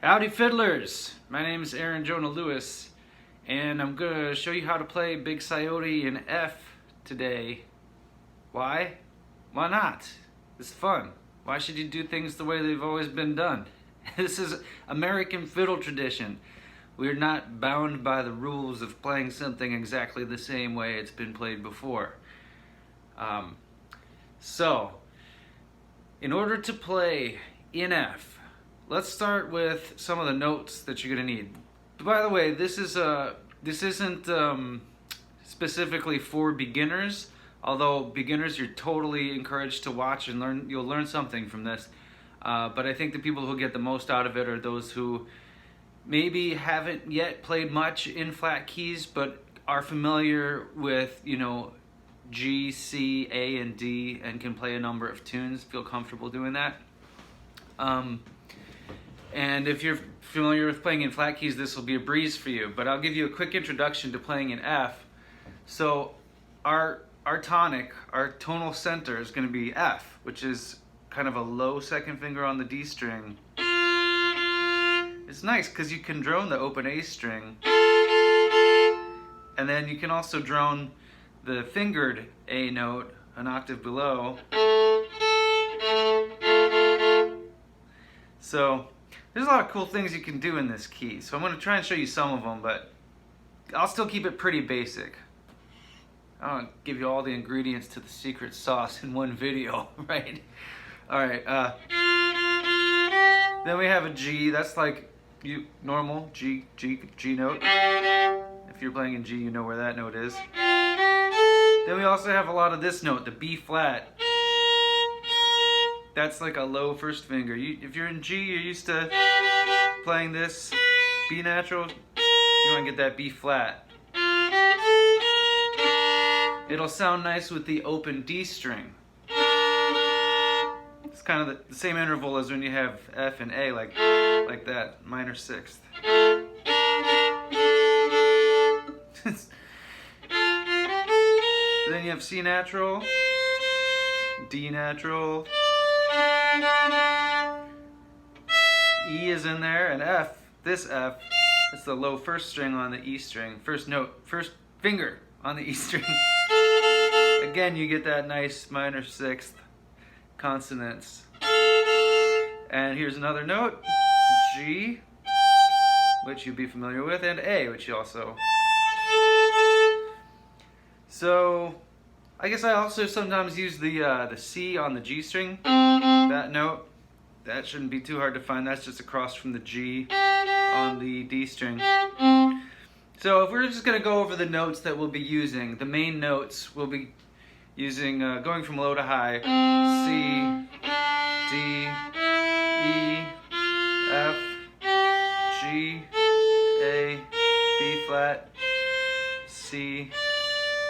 Howdy fiddlers! My name is Aaron Jonah Lewis and I'm going to show you how to play Big Scioty in F today. Why? Why not? It's fun. Why should you do things the way they've always been done? This is American fiddle tradition. We're not bound by the rules of playing something exactly the same way it's been played before. So, in order to play in F, let's start with some of the notes that you're going to need. By the way, this isn't specifically for beginners, although beginners, you're totally encouraged to watch and learn. You'll learn something from this. But I think the people who get the most out of it are those who maybe haven't yet played much in flat keys, but are familiar with, you know, G, C, A, and D, and can play a number of tunes, feel comfortable doing that. And if you're familiar with playing in flat keys, this will be a breeze for you. But I'll give you a quick introduction to playing in F. So our tonic, our tonal center is going to be F, which is kind of a low second finger on the D string. It's nice because you can drone the open A string. And then you can also drone the fingered A note an octave below. So there's a lot of cool things you can do in this key. So I'm going to try and show you some of them, but I'll still keep it pretty basic. I don't give you all the ingredients to the secret sauce in one video, right? Alright, then we have a G. That's like normal G note. If you're playing in G, you know where that note is. Then we also have a lot of this note, the B flat. That's like a low first finger. If you're in G, you're used to playing this B natural, you want to get that B flat. It'll sound nice with the open D string. It's kind of the same interval as when you have F and A, like that, minor sixth. Then you have C natural, D natural, E is in there, and F, this F, it's the low first string on the E string, first note, first finger on the E string. Again, you get that nice minor sixth consonants. And here's another note, G, which you'd be familiar with, and A, which you also. So, I guess I also sometimes use the C on the G string, that note. That shouldn't be too hard to find. That's just across from the G on the D string. So if we're just going to go over the notes that we'll be using, the main notes we'll be using, going from low to high, C, D, E, F, G, A, B flat, C,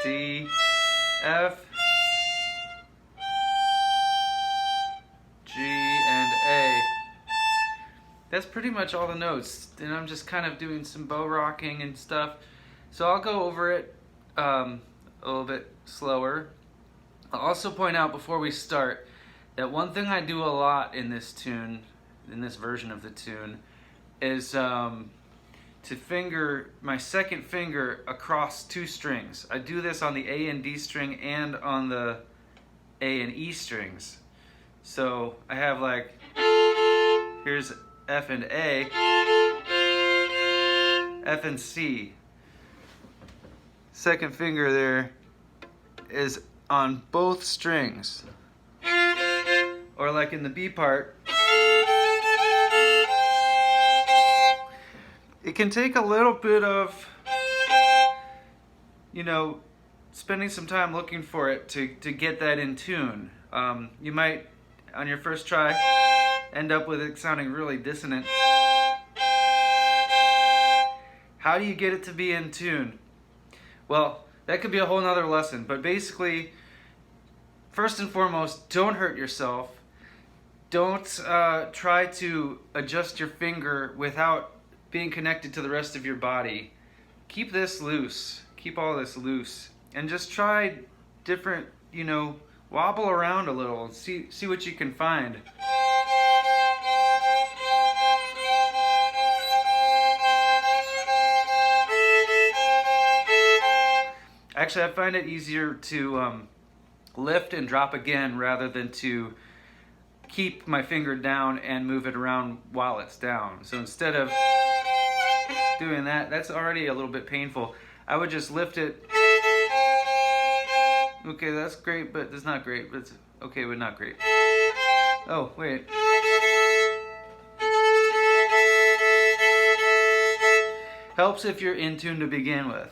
D, F, G, and A. That's pretty much all the notes, and I'm just kind of doing some bow rocking and stuff. So I'll go over it a little bit slower. I'll also point out before we start that one thing I do a lot in this tune, in this version of the tune, is to finger my second finger across two strings. I do this on the A and D string and on the A and E strings. So I have like, here's F and A, F and C. Second finger there is on both strings. Or like in the B part, it can take a little bit of, you know, spending some time looking for it to get that in tune. You might, on your first try, end up with it sounding really dissonant. How do you get it to be in tune? Well, that could be a whole nother lesson, but basically, first and foremost, don't hurt yourself. Don't try to adjust your finger without being connected to the rest of your body. Keep this loose. Keep all this loose. And just try different, you know, wobble around a little and see what you can find. Actually, I find it easier to lift and drop again rather than to keep my finger down and move it around while it's down. So instead of doing that, that's already a little bit painful. I would just lift it. Okay, that's great, but that's not great. But it's okay, but not great. Oh, wait. Helps if you're in tune to begin with.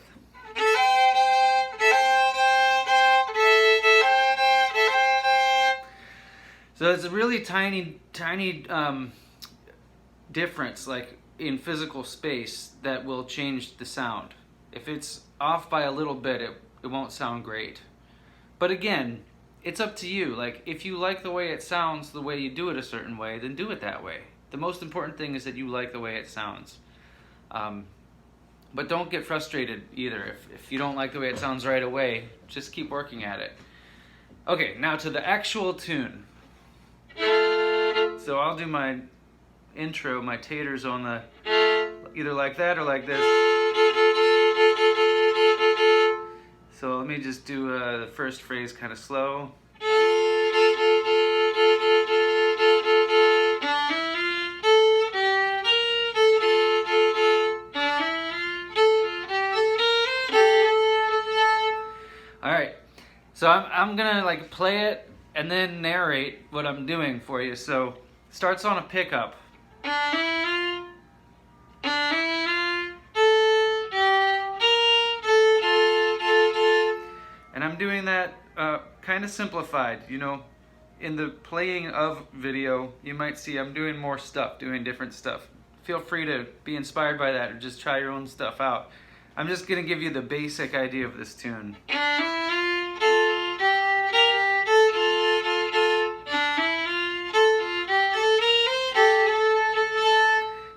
So it's a really tiny difference, like in physical space, that will change the sound. If it's off by a little bit, it won't sound great. But again, it's up to you. Like, if you like the way it sounds, the way you do it a certain way, then do it that way. The most important thing is that you like the way it sounds. But don't get frustrated either. If you don't like the way it sounds right away, just keep working at it. Okay, now to the actual tune. So I'll do my intro, my taters on the, either like that or like this. So let me just do the first phrase kind of slow. Alright, so I'm gonna like play it and then narrate what I'm doing for you. So it starts on a pickup. And I'm doing that kind of simplified. You know, in the playing of video, you might see I'm doing more stuff, doing different stuff. Feel free to be inspired by that or just try your own stuff out. I'm just gonna give you the basic idea of this tune.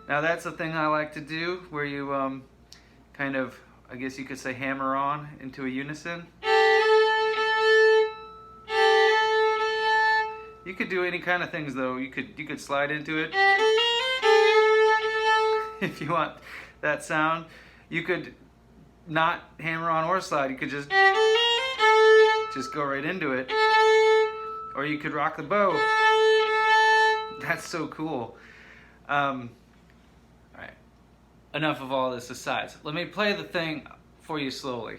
Now that's the thing I like to do, where you kind of, I guess you could say, hammer on into a unison. You could do any kind of things though. You could slide into it if you want that sound. You could not hammer on or slide. You could just go right into it. Or you could rock the bow. That's so cool. Alright. Enough of all this aside. So let me play the thing for you slowly.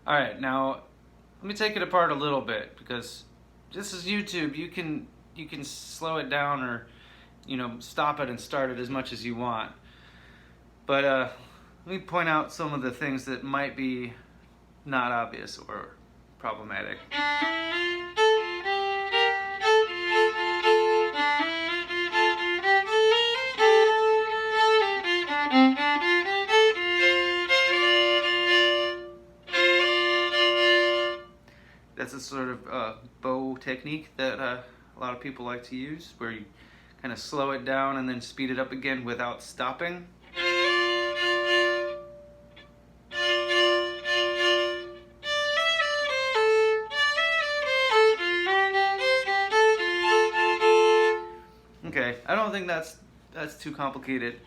Alright, now let me take it apart a little bit, because this is YouTube. You can slow it down, or stop it and start it as much as you want. But let me point out some of the things that might be not obvious or problematic. That's a sort of bow technique that a lot of people like to use, where you kind of slow it down and then speed it up again without stopping. Okay, I don't think that's too complicated.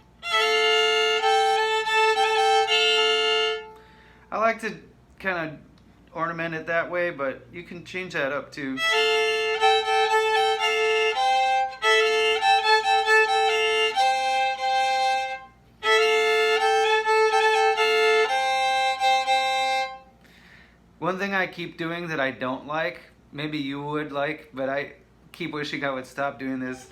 I like to kind of ornament it that way, but you can change that up too. One thing I keep doing that I don't like, maybe you would like, but I keep wishing I would stop doing this.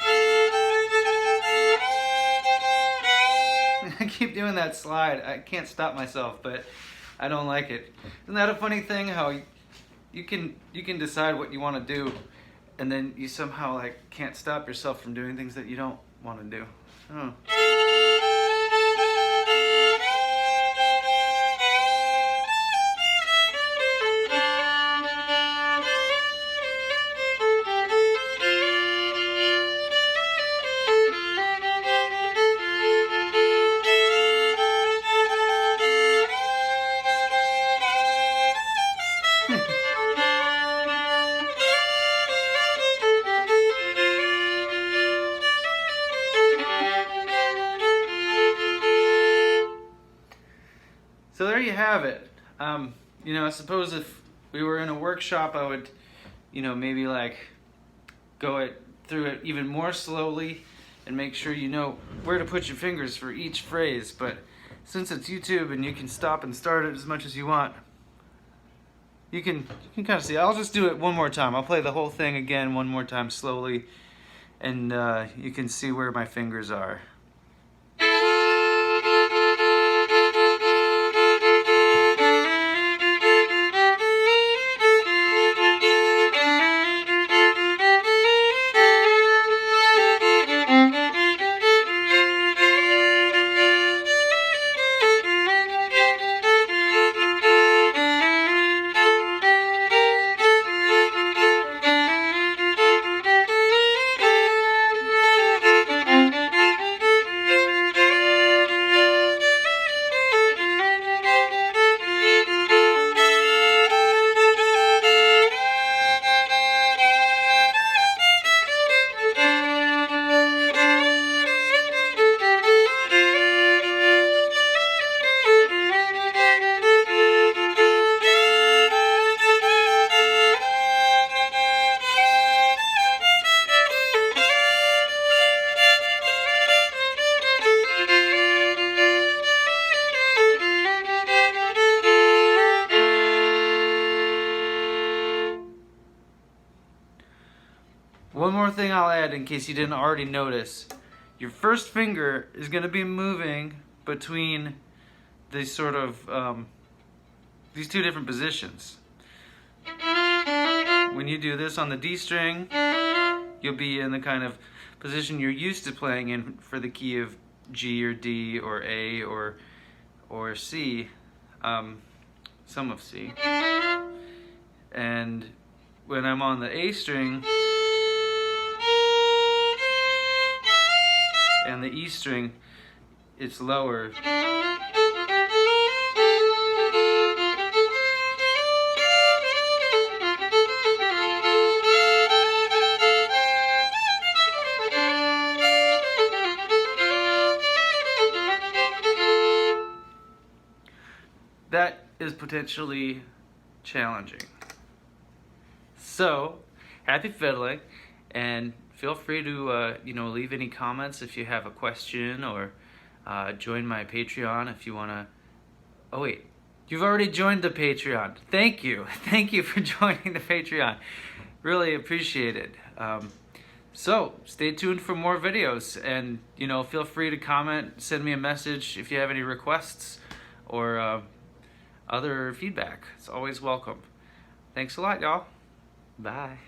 I keep doing that slide. I can't stop myself, but I don't like it. Isn't that a funny thing, how you can decide what you want to do, and then you somehow like can't stop yourself from doing things that you don't want to do. Oh. So there you have it. You know, I suppose if we were in a workshop, I would, you know, maybe like go through it even more slowly and make sure you know where to put your fingers for each phrase. But since it's YouTube and you can stop and start it as much as you want, you can kind of see. I'll just do it one more time. I'll play the whole thing again one more time slowly, and you can see where my fingers are. One more thing I'll add in case you didn't already notice. Your first finger is going to be moving between these sort of, these two different positions. When you do this on the D string, you'll be in the kind of position you're used to playing in for the key of G or D or A or C, some of C. And when I'm on the A string and the E string, it's lower. That is potentially challenging. So, happy fiddling, and feel free to you know, leave any comments if you have a question, or join my Patreon if you want to. Oh wait, you've already joined the Patreon. Thank you. Thank you for joining the Patreon. Really appreciate it. So stay tuned for more videos, and you know, feel free to comment, send me a message if you have any requests or other feedback. It's always welcome. Thanks a lot, y'all. Bye.